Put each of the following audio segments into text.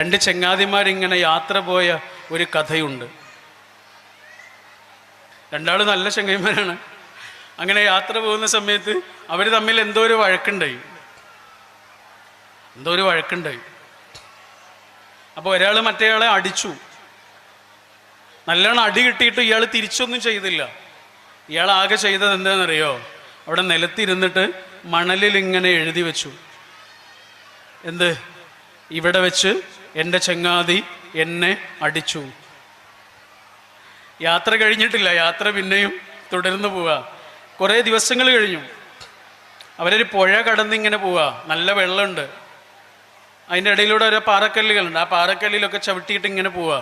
രണ്ട് ചങ്ങാതിമാരിങ്ങനെ യാത്ര പോയ ഒരു കഥയുണ്ട്. രണ്ടാളും നല്ല ചങ്ങാതിമാരാണ്. അങ്ങനെ യാത്ര പോകുന്ന സമയത്ത് അവർ തമ്മിൽ എന്തോ ഒരു വഴക്കുണ്ടായി. അപ്പോൾ ഒരാൾ മറ്റേയാളെ അടിച്ചു. നല്ലോണം അടി കിട്ടിയിട്ട് ഇയാൾ തിരിച്ചൊന്നും ചെയ്തില്ല. ഇയാൾ ആകെ ചെയ്തത് എന്താണെന്നറിയോ? അവിടെ നിലത്തിരുന്നിട്ട് മണലിൽ ഇങ്ങനെ എഴുതി വെച്ചു. എന്ത്? ഇവിടെ വെച്ച് എൻ്റെ ചങ്ങാതി എന്നെ അടിച്ചു. യാത്ര കഴിഞ്ഞിട്ടില്ല, യാത്ര പിന്നെയും തുടർന്ന് പോവുക. കുറേ ദിവസങ്ങൾ കഴിഞ്ഞു. അവരൊരു പുഴ കടന്നിങ്ങനെ പോവുക. നല്ല വെള്ളമുണ്ട്. അതിൻ്റെ ഇടയിലൂടെ ഓരോ പാറക്കല്ലുകളുണ്ട്. ആ പാറക്കല്ലിലൊക്കെ ചവിട്ടിയിട്ട് ഇങ്ങനെ പോവുക.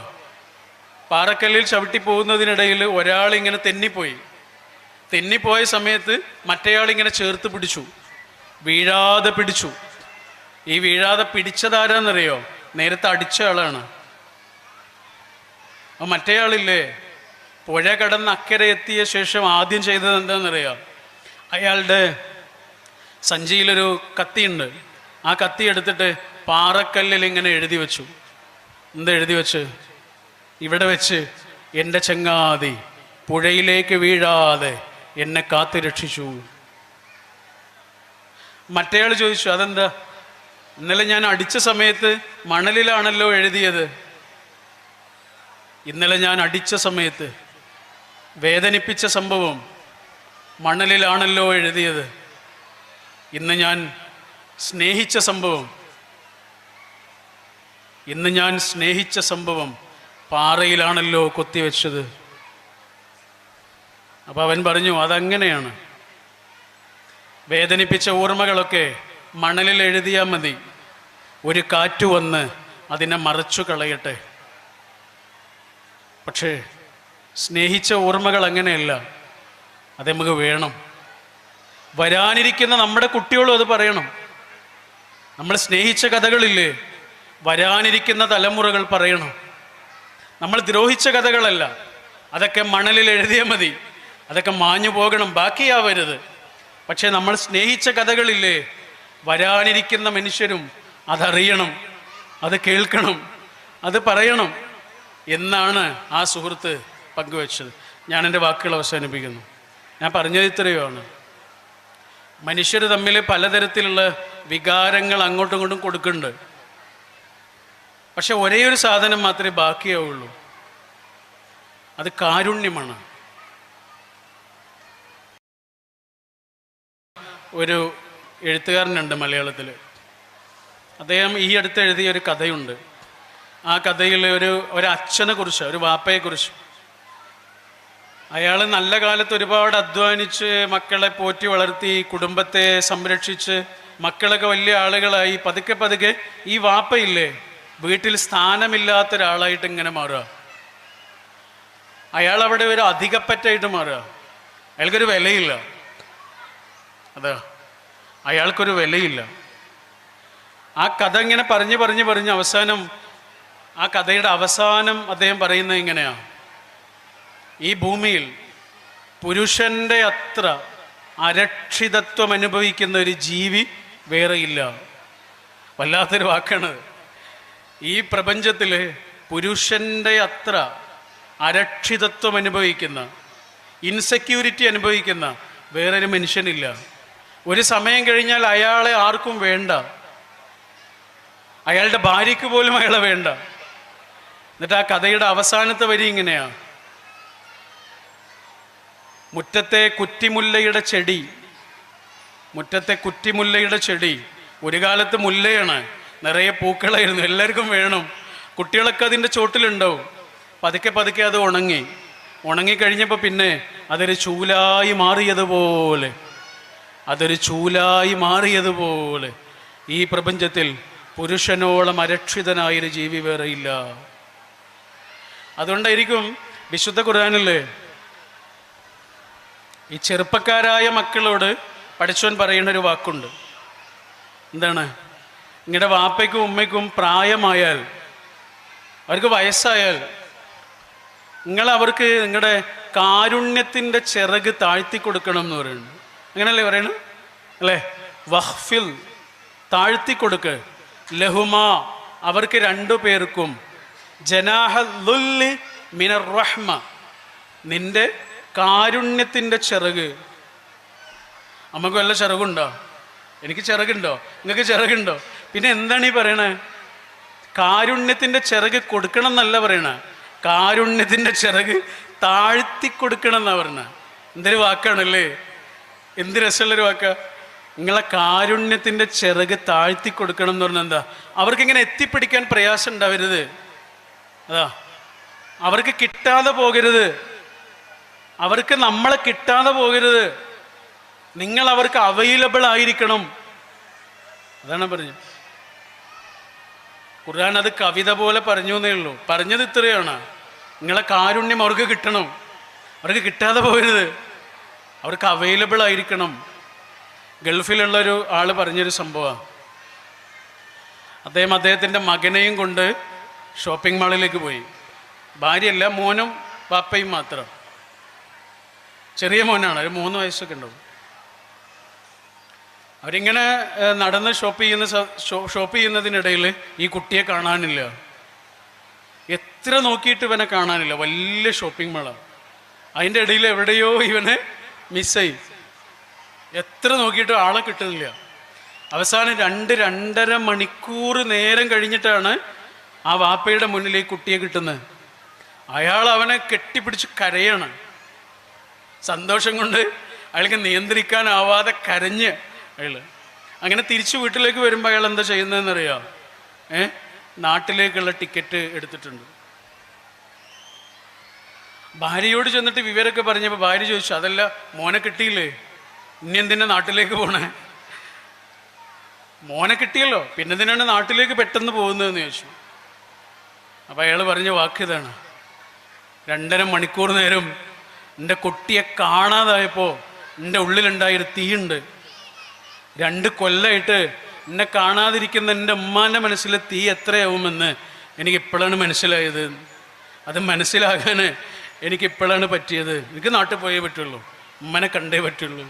പാറക്കല്ലിൽ ചവിട്ടി പോകുന്നതിനിടയിൽ ഒരാളിങ്ങനെ തെന്നിപ്പോയ സമയത്ത് മറ്റേയാളിങ്ങനെ ചേർത്ത് പിടിച്ചു, വീഴാതെ പിടിച്ചു. ഈ വീഴാതെ പിടിച്ചതാരാന്നറിയോ? നേരത്തെ അടിച്ച ആളാണ്. അപ്പം മറ്റേയാളില്ലേ, പുഴ കടന്ന് അക്കരെ എത്തിയ ശേഷം ആദ്യം ചെയ്തത് എന്താണെന്നറിയോ? അയാളുടെ സഞ്ചിയിലൊരു കത്തിയുണ്ട്. ആ കത്തി എടുത്തിട്ട് പാറക്കല്ലിൽ ഇങ്ങനെ എഴുതി വെച്ചു. എന്താ എഴുതി വെച്ച്? ഇവിടെ വെച്ച് എൻ്റെ ചങ്ങാതി പുഴയിലേക്ക് വീഴാതെ എന്നെ കാത്തു രക്ഷിച്ചു. മറ്റേയാൾ ചോദിച്ചു, അതെന്താ? ഇന്നലെ ഞാൻ അടിച്ച സമയത്ത് മണലിലാണല്ലോ എഴുതിയത്. ഇന്നലെ ഞാൻ അടിച്ച സമയത്ത് വേദനിപ്പിച്ച സംഭവം മണലിലാണല്ലോ എഴുതിയത്. ഇന്ന് ഞാൻ സ്നേഹിച്ച സംഭവം പാറയിലാണല്ലോ കൊത്തിവെച്ചത്. അപ്പം അവൻ പറഞ്ഞു, അതങ്ങനെയാണ്. വേദനിപ്പിച്ച ഓർമ്മകളൊക്കെ മണലിൽ എഴുതിയാൽ മതി. ഒരു കാറ്റ് വന്ന് അതിനെ മറച്ചു കളയട്ടെ. പക്ഷേ സ്നേഹിച്ച ഓർമ്മകൾ അങ്ങനെയല്ല. അത് നമുക്ക് വേണം. വരാനിരിക്കുന്ന നമ്മുടെ കുട്ടികളും അത് പറയണം. നമ്മൾ സ്നേഹിച്ച കഥകളില്ലേ, വരാനിരിക്കുന്ന തലമുറകൾ പറയണം. നമ്മൾ ദ്രോഹിച്ച കഥകളല്ല. അതൊക്കെ മണലിൽ എഴുതിയാൽ മതി. അതൊക്കെ മാഞ്ഞു പോകണം, ബാക്കിയാവരുത്. പക്ഷേ നമ്മൾ സ്നേഹിച്ച കഥകളില്ലേ, വരാനിരിക്കുന്ന മനുഷ്യരും അതറിയണം, അത് കേൾക്കണം, അത് പറയണം എന്നാണ് ആ സുഹൃത്ത് പങ്കുവച്ചത്. ഞാൻ എൻ്റെ വാക്കുകൾ അവസാനിപ്പിക്കുന്നു. ഞാൻ പറഞ്ഞത് ഇത്രയുമാണ്. മനുഷ്യർ തമ്മിൽ പലതരത്തിലുള്ള വികാരങ്ങൾ അങ്ങോട്ടും ഇങ്ങോട്ടും കൊടുക്കുന്നുണ്ട്. പക്ഷെ ഒരേ ഒരു സാധനം മാത്രമേ ബാക്കിയാവുള്ളൂ. അത് കാരുണ്യമാണ്. ഒരു എഴുത്തുകാരനുണ്ട് മലയാളത്തിൽ. അദ്ദേഹം ഈ അടുത്ത് എഴുതിയ ഒരു കഥയുണ്ട്. ആ കഥയിൽ ഒരു അച്ഛനെ കുറിച്ച്, ഒരു വാപ്പയെക്കുറിച്ച്. അയാൾ നല്ല കാലത്ത് ഒരുപാട് അധ്വാനിച്ച് മക്കളെ പോറ്റി വളർത്തി, കുടുംബത്തെ സംരക്ഷിച്ച്, മക്കളൊക്കെ വലിയ ആളുകളായി. പതുക്കെ ഈ വാപ്പയില്ലേ, വീട്ടിൽ സ്ഥാനമില്ലാത്ത ഒരാളായിട്ട് ഇങ്ങനെ മാറുക. അയാൾ അവിടെ ഒരു അധികപ്പറ്റായിട്ട് മാറുക. അയാൾക്കൊരു വിലയില്ല. അതാ, അയാൾക്കൊരു വിലയില്ല. ആ കഥ ഇങ്ങനെ പറഞ്ഞ് അവസാനം, ആ കഥയുടെ അവസാനം അദ്ദേഹം പറയുന്നത് ഇങ്ങനെയാണ്: ഈ ഭൂമിയിൽ പുരുഷൻ്റെ അത്ര അരക്ഷിതത്വം അനുഭവിക്കുന്ന ഒരു ജീവി വേറെയില്ല. വല്ലാത്തൊരു വാക്കാണ്. ഈ പ്രപഞ്ചത്തിൽ പുരുഷൻ്റെ അത്ര അരക്ഷിതത്വം അനുഭവിക്കുന്ന, ഇൻസെക്യൂരിറ്റി അനുഭവിക്കുന്ന വേറൊരു മനുഷ്യനില്ല. ഒരു സമയം കഴിഞ്ഞാൽ അയാളെ ആർക്കും വേണ്ട. അയാളുടെ ഭാര്യയ്ക്ക് പോലും അയാളെ വേണ്ട. എന്നിട്ട് ആ കഥയുടെ അവസാനത്തെ വരി ഇങ്ങനെയാണ്: മുറ്റത്തെ കുറ്റിമുല്ലയുടെ ചെടി ഒരു കാലത്ത് മുല്ലയാണ്, നിറയെ പൂക്കളായിരുന്നു, എല്ലാവർക്കും വേണം, കുട്ടികളൊക്കെ അതിൻ്റെ ചോട്ടിലുണ്ടാവും. പതുക്കെ അത് ഉണങ്ങിക്കഴിഞ്ഞപ്പോൾ പിന്നെ അതൊരു ചൂലായി മാറിയതുപോലെ ഈ പ്രപഞ്ചത്തിൽ പുരുഷനോളം അരക്ഷിതനായൊരു ജീവി വേറെയില്ല. അതുകൊണ്ടായിരിക്കും വിശുദ്ധ ഖുർആനിൽ ഈ ചെറുപ്പക്കാരായ മക്കളോട് പഠിച്ചവൻ പറയുന്ന ഒരു വാക്കുണ്ട്. എന്താണ്? നിങ്ങളുടെ വാപ്പയ്ക്കും ഉമ്മയ്ക്കും പ്രായമായാൽ, അവർക്ക് വയസ്സായാൽ, അവർക്ക് നിങ്ങളുടെ കാരുണ്യത്തിൻ്റെ ചിറക് താഴ്ത്തി കൊടുക്കണം എന്ന് പറയുന്നു. അങ്ങനെയല്ലേ പറയണു? അല്ലേ? വഖ്ഫിൽ, താഴ്ത്തി കൊടുക്ക്. ലഹുമാ, അവർക്ക് രണ്ടു പേർക്കും ജനാഹ ദുല്ലി മിനർ റഹ്മ, നിന്റെ കാരുണ്യത്തിൻ്റെ ചിറക്. നമുക്ക് വല്ല ചിറകുണ്ടോ? എനിക്ക് ചിറകുണ്ടോ? നിങ്ങൾക്ക് ചിറകുണ്ടോ? പിന്നെ എന്താണ് ഈ പറയണേ? കാരുണ്യത്തിൻ്റെ ചിറക് കൊടുക്കണം എന്നല്ല പറയണ, കാരുണ്യത്തിൻ്റെ ചിറക് താഴ്ത്തി കൊടുക്കണം എന്നാ പറയണ. എന്തൊരു വാക്കാണല്ലേ, എന്ത് രസമുള്ളൊരു വാക്കാ. നിങ്ങളെ കാരുണ്യത്തിൻ്റെ ചിറക് താഴ്ത്തി കൊടുക്കണം എന്ന് പറഞ്ഞാൽ എന്താ? അവർക്കിങ്ങനെ എത്തിപ്പിടിക്കാൻ പ്രയാസം ഉണ്ടാവരുത്, അതാ. അവർക്ക് കിട്ടാതെ പോകരുത്, അവർക്ക് നമ്മളെ കിട്ടാതെ പോകരുത്. നിങ്ങൾ അവർക്ക് അവൈലബിൾ ആയിരിക്കണം, അതാണ് പറഞ്ഞത്. ഖുർആൻ അത് കവിത പോലെ പറഞ്ഞു എന്നേ ഉള്ളൂ. പറഞ്ഞത് ഇത്രയാണ്, നിങ്ങളെ കാരുണ്യം അവർക്ക് കിട്ടണം, അവർക്ക് കിട്ടാതെ പോകരുത്, അവർക്ക് അവൈലബിൾ ആയിരിക്കണം. ഗൾഫിലുള്ളൊരു ആൾ പറഞ്ഞൊരു സംഭവമാണ്. അദ്ദേഹത്തിൻ്റെ മകനെയും കൊണ്ട് ഷോപ്പിംഗ് മാളിലേക്ക് പോയി. ഭാര്യയല്ല, മോനും പാപ്പയും മാത്രം. ചെറിയ മോനാണ്, ഒരു 3 വയസ്സൊക്കെ ഉണ്ടാവും. അവരിങ്ങനെ നടന്ന് ഷോപ്പ് ചെയ്യുന്നതിനിടയിൽ ഈ കുട്ടിയെ കാണാനില്ല. എത്ര നോക്കിയിട്ട് ഇവനെ കാണാനില്ല. വലിയ ഷോപ്പിംഗ് മാളാണ്, അതിൻ്റെ ഇടയിൽ എവിടെയോ ഇവനെ മിസ്സായി. എത്ര നോക്കിയിട്ടും ആളെ കിട്ടുന്നില്ല. അവസാനം 2-2.5 മണിക്കൂർ നേരം കഴിഞ്ഞിട്ടാണ് ആ വാപ്പയുടെ മുന്നിൽ ഈ കുട്ടിയെ കിട്ടുന്നത്. അയാൾ അവനെ കെട്ടിപ്പിടിച്ച് കരയാണ്. സന്തോഷം കൊണ്ട് അയാൾക്ക് നിയന്ത്രിക്കാനാവാതെ കരഞ്ഞ് അയാൾ അങ്ങനെ തിരിച്ചു വീട്ടിലേക്ക് വരുമ്പോൾ അയാൾ എന്താ ചെയ്യുന്നതെന്നറിയാം? നാട്ടിലേക്കുള്ള ടിക്കറ്റ് എടുത്തിട്ടുണ്ട്. ഭാര്യയോട് ചെന്നിട്ട് വിവരമൊക്കെ പറഞ്ഞപ്പോൾ ഭാര്യ ചോദിച്ചു, അതല്ല മോനെ കിട്ടിയില്ലേ, ഇനി എന്തിനാ നാട്ടിലേക്ക് പോണേ? മോനെ കിട്ടിയല്ലോ, പിന്നെ എന്തിനാണ് നാട്ടിലേക്ക് പെട്ടെന്ന് പോകുന്നതെന്ന് ചോദിച്ചു. അപ്പം അയാൾ പറഞ്ഞ വാക്ക് ഇതാണ്: 2.5 മണിക്കൂർ നേരം എൻ്റെ കുട്ടിയെ കാണാതായപ്പോൾ എൻ്റെ ഉള്ളിലുണ്ടായൊരു തീയുണ്ട്. 2 കൊല്ലമായിട്ട് എന്നെ കാണാതിരിക്കുന്ന എൻ്റെ ഉമ്മാൻ്റെ മനസ്സിലെ തീ എത്രയാവുമെന്ന് എനിക്കിപ്പോഴാണ് മനസ്സിലായത്. അത് മനസ്സിലാകാൻ എനിക്കിപ്പോഴാണ് പറ്റിയത്. എനിക്ക് നാട്ടിൽ പോയേ പറ്റുള്ളൂ, ഉമ്മനെ കണ്ടേ പറ്റുള്ളൂ.